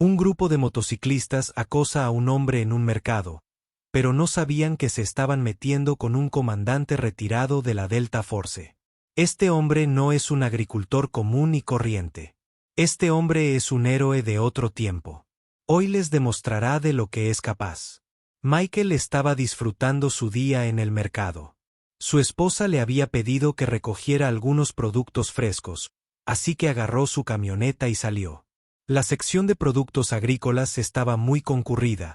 Un grupo de motociclistas acosa a un hombre en un mercado, pero no sabían que se estaban metiendo con un comandante retirado de la Delta Force. Este hombre no es un agricultor común y corriente. Este hombre es un héroe de otro tiempo. Hoy les demostrará de lo que es capaz. Michael estaba disfrutando su día en el mercado. Su esposa le había pedido que recogiera algunos productos frescos, así que agarró su camioneta y salió. La sección de productos agrícolas estaba muy concurrida,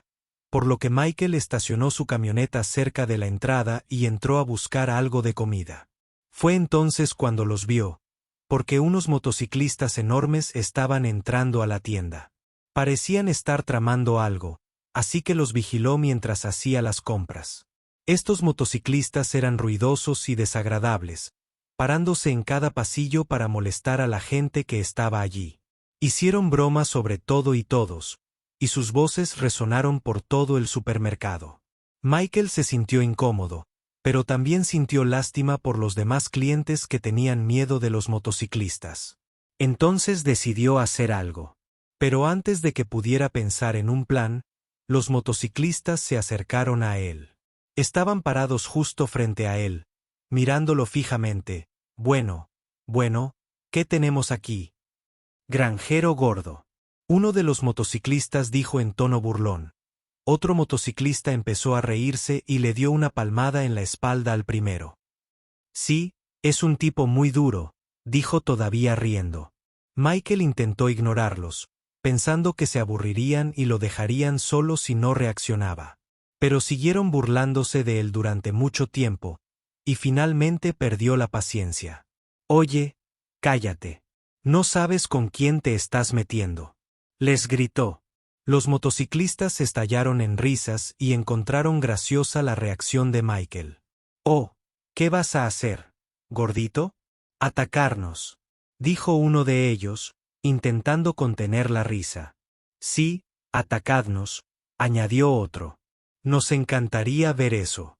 por lo que Michael estacionó su camioneta cerca de la entrada y entró a buscar algo de comida. Fue entonces cuando los vio, porque unos motociclistas enormes estaban entrando a la tienda. Parecían estar tramando algo, así que los vigiló mientras hacía las compras. Estos motociclistas eran ruidosos y desagradables, parándose en cada pasillo para molestar a la gente que estaba allí. Hicieron bromas sobre todo y todos, y sus voces resonaron por todo el supermercado. Michael se sintió incómodo, pero también sintió lástima por los demás clientes que tenían miedo de los motociclistas. Entonces decidió hacer algo. Pero antes de que pudiera pensar en un plan, los motociclistas se acercaron a él. Estaban parados justo frente a él, mirándolo fijamente. Bueno, ¿qué tenemos aquí? Granjero gordo. Uno de los motociclistas dijo en tono burlón. Otro motociclista empezó a reírse y le dio una palmada en la espalda al primero. Sí, es un tipo muy duro, dijo todavía riendo. Michael intentó ignorarlos, pensando que se aburrirían y lo dejarían solo si no reaccionaba. Pero siguieron burlándose de él durante mucho tiempo, y finalmente perdió la paciencia. Oye, cállate. No sabes con quién te estás metiendo. Les gritó. Los motociclistas estallaron en risas y encontraron graciosa la reacción de Michael. Oh, ¿qué vas a hacer, gordito? Atacarnos, dijo uno de ellos, intentando contener la risa. Sí, atacadnos, añadió otro. Nos encantaría ver eso.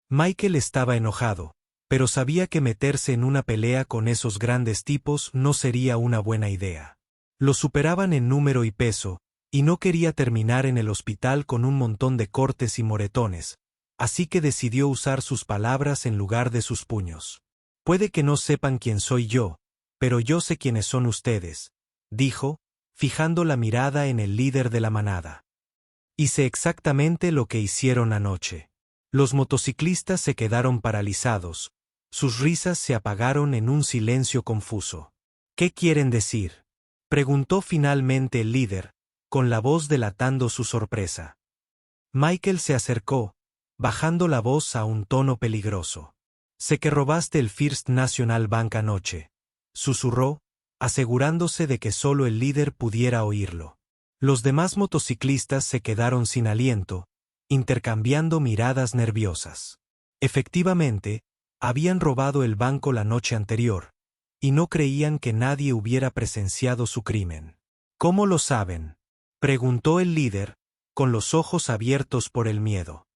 Michael estaba enojado, pero sabía que meterse en una pelea con esos grandes tipos no sería una buena idea. Los superaban en número y peso, y no quería terminar en el hospital con un montón de cortes y moretones, así que decidió usar sus palabras en lugar de sus puños. Puede que no sepan quién soy yo, pero yo sé quiénes son ustedes, dijo, fijando la mirada en el líder de la manada. Hice exactamente lo que hicieron anoche. Los motociclistas se quedaron paralizados. Sus risas se apagaron en un silencio confuso. ¿Qué quieren decir?, preguntó finalmente el líder, con la voz delatando su sorpresa. Michael se acercó, bajando la voz a un tono peligroso. Sé que robaste el First National Bank anoche, susurró, asegurándose de que solo el líder pudiera oírlo. Los demás motociclistas se quedaron sin aliento, intercambiando miradas nerviosas. Efectivamente, habían robado el banco la noche anterior, y no creían que nadie hubiera presenciado su crimen. ¿Cómo lo saben?, preguntó el líder, con los ojos abiertos por el miedo.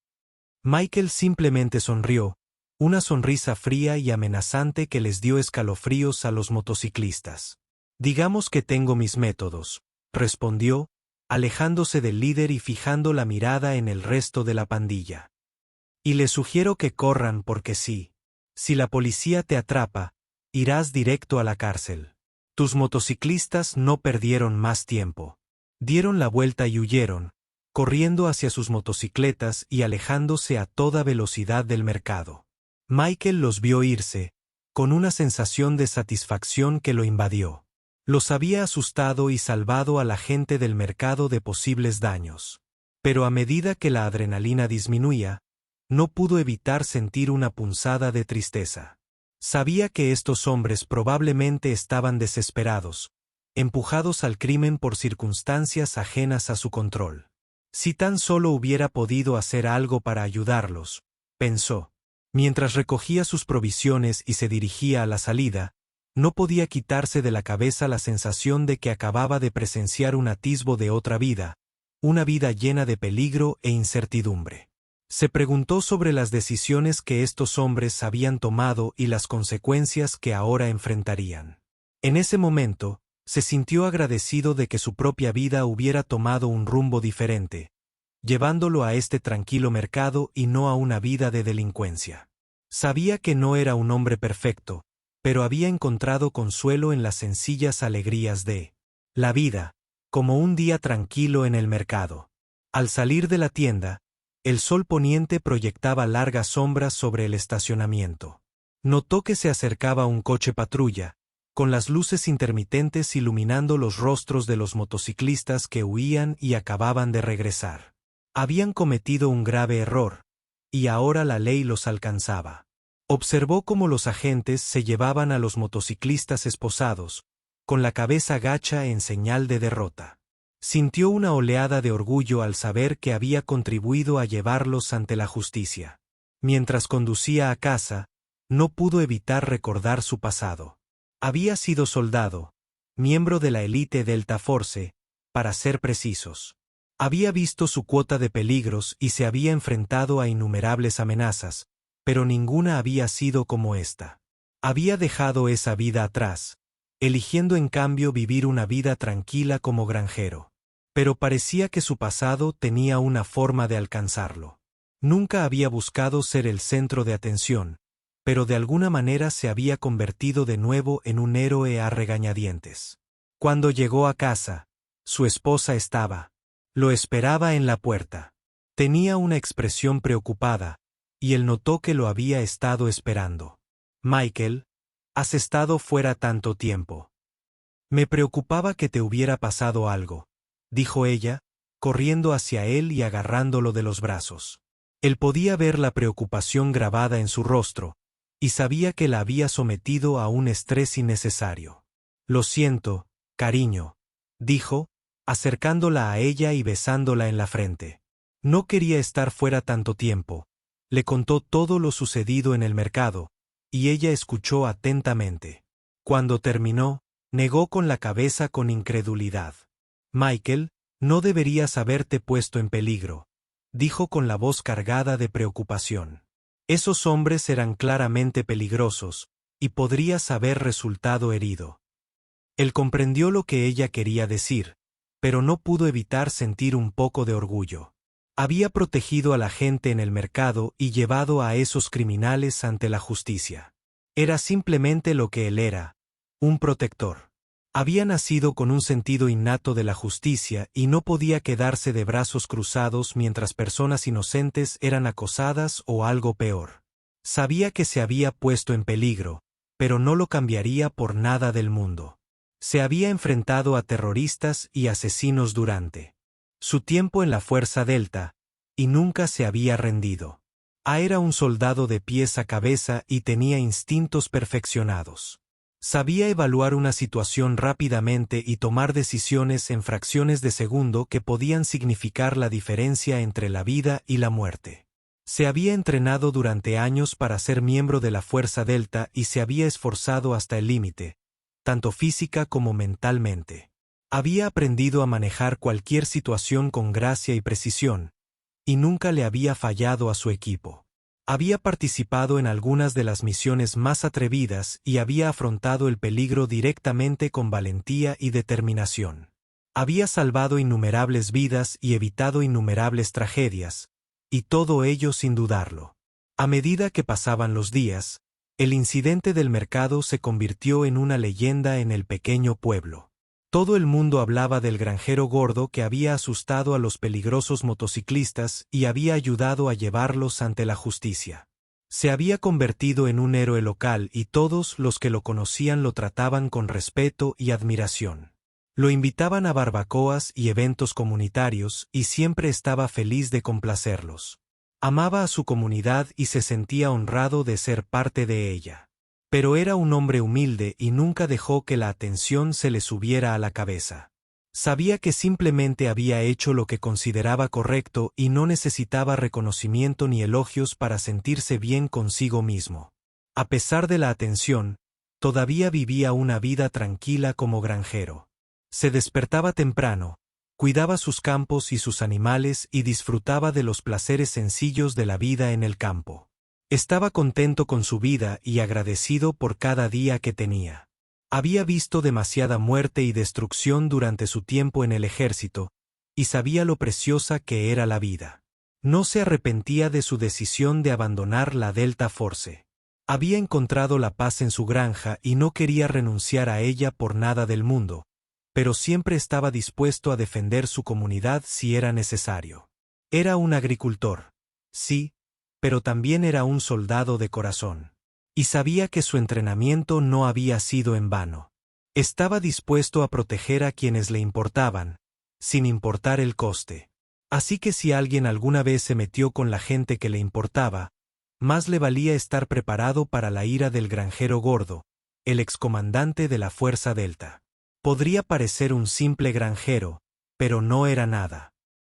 Michael simplemente sonrió, una sonrisa fría y amenazante que les dio escalofríos a los motociclistas. Digamos que tengo mis métodos, respondió, alejándose del líder y fijando la mirada en el resto de la pandilla. Y les sugiero que corran porque sí. Si la policía te atrapa, irás directo a la cárcel. Tus motociclistas no perdieron más tiempo. Dieron la vuelta y huyeron, corriendo hacia sus motocicletas y alejándose a toda velocidad del mercado. Michael los vio irse, con una sensación de satisfacción que lo invadió. Los había asustado y salvado a la gente del mercado de posibles daños. Pero a medida que la adrenalina disminuía, no pudo evitar sentir una punzada de tristeza. Sabía que estos hombres probablemente estaban desesperados, empujados al crimen por circunstancias ajenas a su control. Si tan solo hubiera podido hacer algo para ayudarlos, pensó. Mientras recogía sus provisiones y se dirigía a la salida, no podía quitarse de la cabeza la sensación de que acababa de presenciar un atisbo de otra vida, una vida llena de peligro e incertidumbre. Se preguntó sobre las decisiones que estos hombres habían tomado y las consecuencias que ahora enfrentarían. En ese momento, Se sintió agradecido de que su propia vida hubiera tomado un rumbo diferente, llevándolo a este tranquilo mercado y no a una vida de delincuencia. Sabía que no era un hombre perfecto, pero había encontrado consuelo en las sencillas alegrías de la vida, como un día tranquilo en el mercado. Al salir de la tienda, el sol poniente proyectaba largas sombras sobre el estacionamiento. Notó que se acercaba un coche patrulla, con las luces intermitentes iluminando los rostros de los motociclistas que huían y acababan de regresar. Habían cometido un grave error, y ahora la ley los alcanzaba. Observó cómo los agentes se llevaban a los motociclistas esposados, con la cabeza gacha en señal de derrota. Sintió una oleada de orgullo al saber que había contribuido a llevarlos ante la justicia. Mientras conducía a casa, no pudo evitar recordar su pasado. Había sido soldado, miembro de la élite Delta Force, para ser precisos. Había visto su cuota de peligros y se había enfrentado a innumerables amenazas, pero ninguna había sido como esta. Había dejado esa vida atrás, eligiendo en cambio vivir una vida tranquila como granjero. Pero parecía que su pasado tenía una forma de alcanzarlo. Nunca había buscado ser el centro de atención, pero de alguna manera se había convertido de nuevo en un héroe a regañadientes. Cuando llegó a casa, su esposa lo esperaba en la puerta. Tenía una expresión preocupada, y él notó que lo había estado esperando. Michael, has estado fuera tanto tiempo. Me preocupaba que te hubiera pasado algo, dijo ella, corriendo hacia él y agarrándolo de los brazos. Él podía ver la preocupación grabada en su rostro, y sabía que la había sometido a un estrés innecesario. Lo siento, cariño, dijo, acercándola a ella y besándola en la frente. No quería estar fuera tanto tiempo. Le contó todo lo sucedido en el mercado, y ella escuchó atentamente. Cuando terminó, negó con la cabeza con incredulidad. Michael, no deberías haberte puesto en peligro, dijo con la voz cargada de preocupación. Esos hombres eran claramente peligrosos, y podrías haber resultado herido. Él comprendió lo que ella quería decir, pero no pudo evitar sentir un poco de orgullo. Había protegido a la gente en el mercado y llevado a esos criminales ante la justicia. Era simplemente lo que él era, un protector. Había nacido con un sentido innato de la justicia y no podía quedarse de brazos cruzados mientras personas inocentes eran acosadas o algo peor. Sabía que se había puesto en peligro, pero no lo cambiaría por nada del mundo. Se había enfrentado a terroristas y asesinos durante su tiempo en la Fuerza Delta, y nunca se había rendido. Era un soldado de pies a cabeza y tenía instintos perfeccionados. Sabía evaluar una situación rápidamente y tomar decisiones en fracciones de segundo que podían significar la diferencia entre la vida y la muerte. Se había entrenado durante años para ser miembro de la Fuerza Delta y se había esforzado hasta el límite, tanto física como mentalmente. Había aprendido a manejar cualquier situación con gracia y precisión, y nunca le había fallado a su equipo. Había participado en algunas de las misiones más atrevidas y había afrontado el peligro directamente con valentía y determinación. Había salvado innumerables vidas y evitado innumerables tragedias, y todo ello sin dudarlo. A medida que pasaban los días, el incidente del mercado se convirtió en una leyenda en el pequeño pueblo. Todo el mundo hablaba del granjero gordo que había asustado a los peligrosos motociclistas y había ayudado a llevarlos ante la justicia. Se había convertido en un héroe local y todos los que lo conocían lo trataban con respeto y admiración. Lo invitaban a barbacoas y eventos comunitarios y siempre estaba feliz de complacerlos. Amaba a su comunidad y se sentía honrado de ser parte de ella. Pero era un hombre humilde y nunca dejó que la atención se le subiera a la cabeza. Sabía que simplemente había hecho lo que consideraba correcto y no necesitaba reconocimiento ni elogios para sentirse bien consigo mismo. A pesar de la atención, todavía vivía una vida tranquila como granjero. Se despertaba temprano, cuidaba sus campos y sus animales y disfrutaba de los placeres sencillos de la vida en el campo. Estaba contento con su vida y agradecido por cada día que tenía. Había visto demasiada muerte y destrucción durante su tiempo en el ejército, y sabía lo preciosa que era la vida. No se arrepentía de su decisión de abandonar la Delta Force. Había encontrado la paz en su granja y no quería renunciar a ella por nada del mundo, pero siempre estaba dispuesto a defender su comunidad si era necesario. Era un agricultor, sí, pero también era un soldado de corazón. Y sabía que su entrenamiento no había sido en vano. Estaba dispuesto a proteger a quienes le importaban, sin importar el coste. Así que si alguien alguna vez se metió con la gente que le importaba, más le valía estar preparado para la ira del granjero gordo, el excomandante de la Fuerza Delta. Podría parecer un simple granjero, pero no era nada.